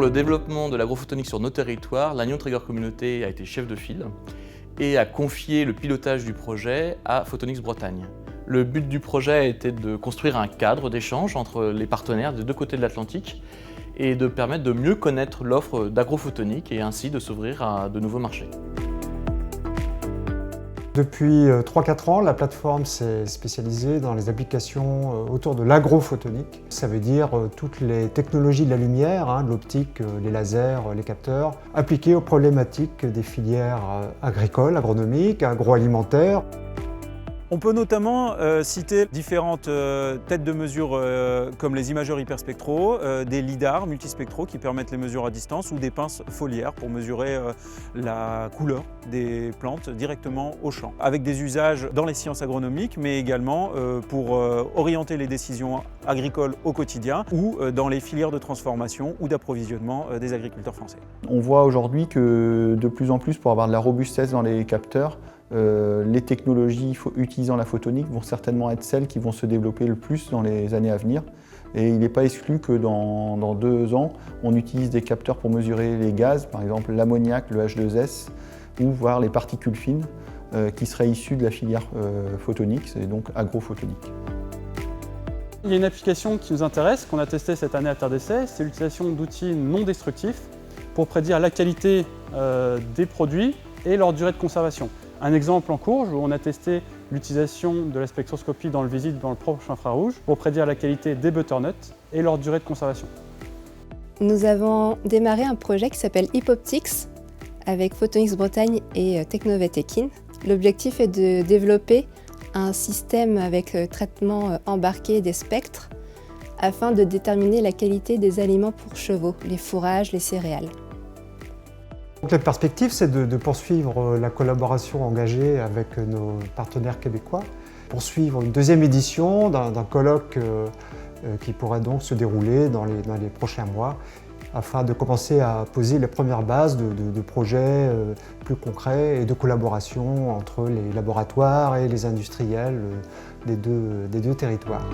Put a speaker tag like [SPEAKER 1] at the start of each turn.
[SPEAKER 1] le développement de l'agrophotonique sur nos territoires, l'Agnon Trégor Communauté a été chef de file et a confié le pilotage du projet à Photonix Bretagne. Le but du projet a été de construire un cadre d'échange entre les partenaires des deux côtés de l'Atlantique et de permettre de mieux connaître l'offre d'agrophotonique et ainsi de s'ouvrir à de nouveaux marchés.
[SPEAKER 2] Depuis 3-4 ans, la plateforme s'est spécialisée dans les applications autour de l'agrophotonique. Ça veut dire toutes les technologies de la lumière, l'optique, les lasers, les capteurs, appliquées aux problématiques des filières agricoles, agronomiques, agroalimentaires.
[SPEAKER 3] On peut notamment citer différentes têtes de mesure comme les imageurs hyperspectraux, des lidars multispectraux qui permettent les mesures à distance ou des pinces foliaires pour mesurer la couleur des plantes directement au champ. Avec des usages dans les sciences agronomiques mais également pour orienter les décisions agricoles au quotidien ou dans les filières de transformation ou d'approvisionnement des agriculteurs français.
[SPEAKER 4] On voit aujourd'hui que de plus en plus pour avoir de la robustesse dans les capteurs, les technologies utilisant la photonique vont certainement être celles qui vont se développer le plus dans les années à venir. Et il n'est pas exclu que dans 2 ans, on utilise des capteurs pour mesurer les gaz, par exemple l'ammoniac, le H2S, ou voir les particules fines qui seraient issues de la filière photonique, c'est donc agrophotonique.
[SPEAKER 5] Il y a une application qui nous intéresse, qu'on a testée cette année à Terre d'Essai, c'est l'utilisation d'outils non destructifs pour prédire la qualité des produits et leur durée de conservation. Un exemple en cours où on a testé l'utilisation de la spectroscopie dans le visible dans le proche infrarouge pour prédire la qualité des butternuts et leur durée de conservation.
[SPEAKER 6] Nous avons démarré un projet qui s'appelle HipOptics avec Photonix Bretagne et Technovet Ekin. L'objectif est de développer un système avec traitement embarqué des spectres afin de déterminer la qualité des aliments pour chevaux, les fourrages, les céréales.
[SPEAKER 2] Donc, la perspective, c'est de poursuivre la collaboration engagée avec nos partenaires québécois, poursuivre une 2e édition d'un colloque qui pourrait donc se dérouler dans les prochains mois, afin de commencer à poser les premières bases de projets plus concrets et de collaboration entre les laboratoires et les industriels des deux territoires.